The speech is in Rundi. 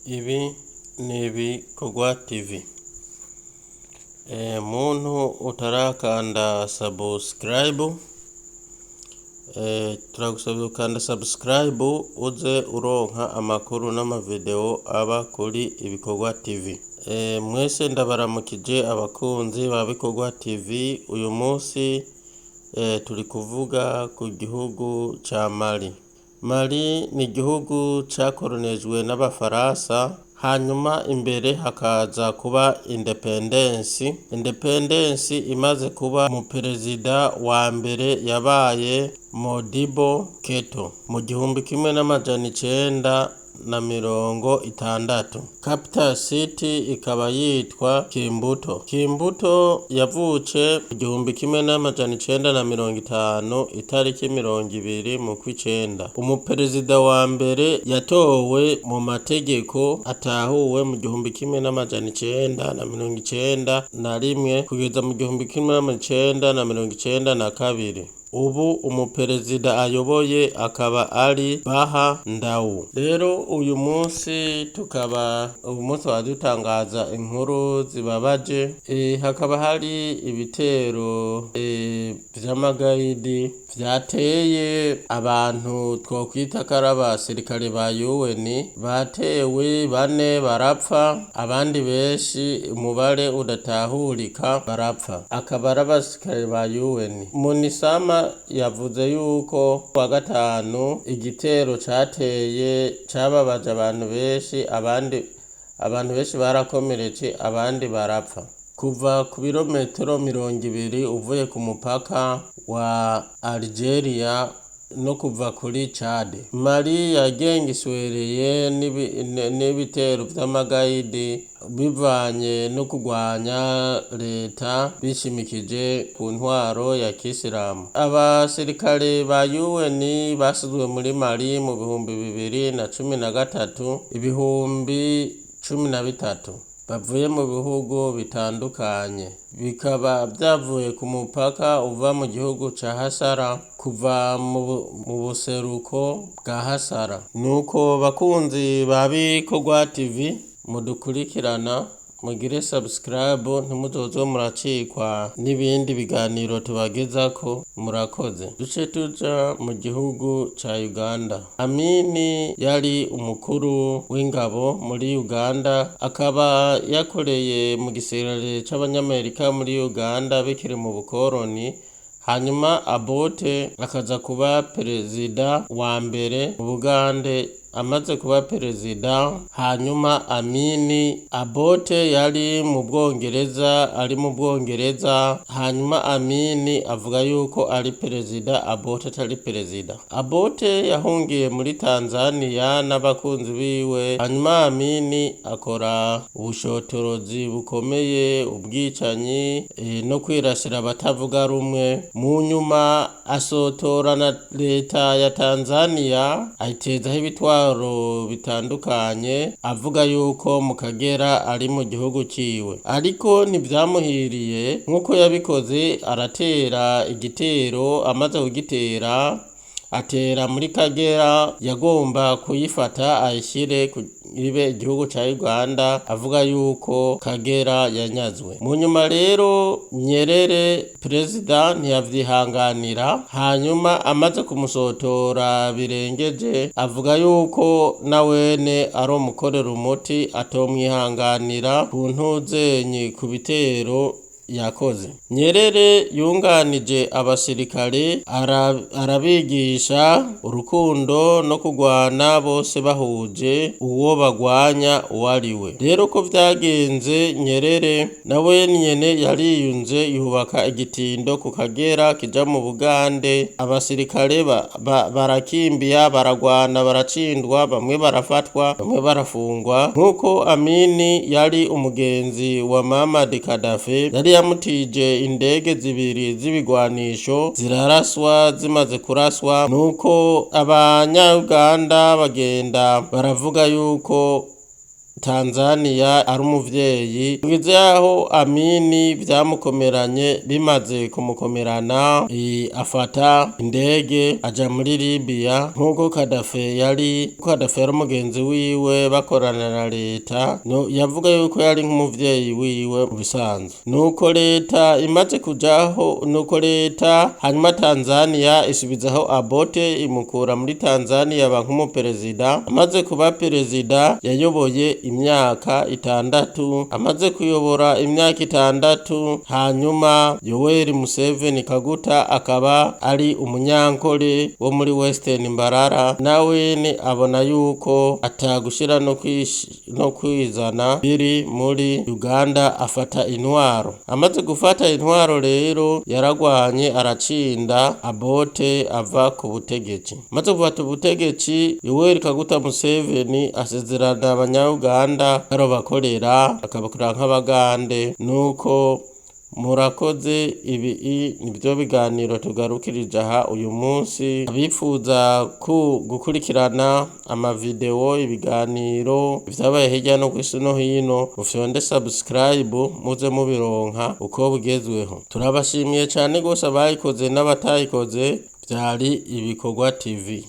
Ibi ni Ibikorwa TV. Muntu utarakanda subscribe, turagusabye ukanda subscribe uze uronka amakuru n'amavideo aba kuri Ibikorwa TV. Mwese ndabaramukije abakunzi ba Bikorwa TV. Uyu munsi turi kuvuga ku gihugu ca Mali. Mali ni igihugu cakoronijwe n'abafaransa, hanyuma imbere hakaza kuba independence imaze kuba umuperezida wa mbere yabaye Modibo Keto mu 1960. Capital city ikaba yitwa Kimbuto yavuce mu 1950 itariki 20 mu kw'icenda. Umuperezida wa mbere yatowe mu mategeko atahuwe mu 1991 kugeza mu 1992. Ubu umuperezida ayoboye akaba ari Baha Ndau. Rero uyu munsi wadutangaza inkuru zibabaje. Hakaba hari ibitero vy'amagayidi vyateye abantu twokwita ko ari abasirikare ba UN. Batewe 4 barapfa, abandi benshi umubare udatahurika barapfa, akaba ari abasirikare ba UN. Munisama yavuze yuko kwa gatanu igitero cateye cababaje abantu benshi, abantu benshi barakomeretse, abandi barapfa. Kuva ku birometero 200 uvuye ku mupaka wa Algeria no kuva kuri Chad. Mali yagengiswereye n'ibitero vy'amagayidi bivanye no kugwanya leta bishimikije ku ntwaro ya Kisilamu. Abasirikare ba UN basizwe muri Mali mu 2013, 13 bavuye mu bihugu bitandukanye, bikaba byavuye ku mupaka uva mu gihugu ca Hasara, kuva mu buseruko bwa Hasara. Nuko bakunzi ba Bikorwa TV mudukurikirana, mugire subscribe ntimuzoze muracikwa n'ibindi biganiro tubagezako. Murakoze. Duce tuja mu gihugu ca Uganda. Amini yari umukuru w'ingabo muri Uganda, akaba yakoreye mu gisirikare c'abanyamerika muri Uganda bikiri mu bukoroni. Hanyuma Abote akaza kuba perezida wa mbere mu Bugande. Amaze kuba perezida, hanyuma Amini Abote yari mu Bwongereza, hanyuma Amini avuga yuko ari perezida, Abote atari perezida. Abote yahungiye muri Tanzania n'abakunzi biwe, hanyuma Amini akora ubushotorozi bukomeye, ubwicanyi no kwirasira abatavuga rumwe. Mu nyuma asotora na leta ya Tanzania, ayitezaho ibitwaro bitandukanye, avuga yuko mu Kagera ari mu gihugu ciwe. Ariko ntivyamuhiriye nk'uko yabikoze, aratera igitero. Amaze kugitera atera muri Kagera, yagomba kuyifata ayishyire ibe igihugu ca Uganda, avuga yuko Kagera yanyazwe. Mu nyuma rero Nyerere perezida ntiyavyihanganira, hanyuma amaze kumusotora birengeje, avuga yuko nawene ari umukorera umuti, atomwihanganira ku ntuzenyi ku bitero yakoze. Nyerere yunganije abasirikare, arabigisha urukundo no kugwana, bose bahuje uwo bagwanya uwariwe. Rero ko vyagenze, Nyerere nawe nyene yariyunze, yubaka igitindo ku Kagera kija mu Bugande. Abasirikare barakimbiya, baragwana, baracindwa, bamwe barafatwa, bamwe barafungwa. Nk'uko Amini yari umugenzi wa Muammar Gaddafi, yari yamutije indege 2 z'ibigwanisho ziraraswa. Zimaze kuraswa, nuko abanya Uganda bagenda baravuga yuko Tanzania ari umuvyeyi, kugeza aho Amini vyamukomeranye, bimaze kumukomerana afata indege aja muri Libya nk'uko Kadafi yari umugenzi wiwe bakorana na leta, yavuga yuko yari nk'umuvyeyi wiwe mu bisanzwe. Nuko leta imaze kujaho, hanyuma Tanzania isubizaho Abote imukura muri Tanzania aba nk'umuperezida. Amaze kuba perezida yayoboye imyaka 6, amaze kuyobora imyaka 6, hanyuma Yoweri Museveni Kaguta akaba ari umunyankole wo muri Western Mbarara, nawe abona yuko atagushira no kwizana biri muri Uganda, afata intwaro. Amaze gufata intwaro rero yaragwanye aracinda Abote ava ku butegetsi. Amaze gufata ubutegetsi, Yoweri Kaguta Museveni asezerana abanya-Uganda bakorera akabakorera nk'abagande. Nuko murakoze, ibi nibyo biganiro tugarukirije aha uyu munsi. Abifuza gukurikirana amavideo, ibiganiro vyabaye hirya no kw'isi no hino, mufyonde subscribe muze mubironka uko bugezweho. Turabashimiye cyane gose abayikoze n'abatayikoze. Vyari Ibikorwa TV.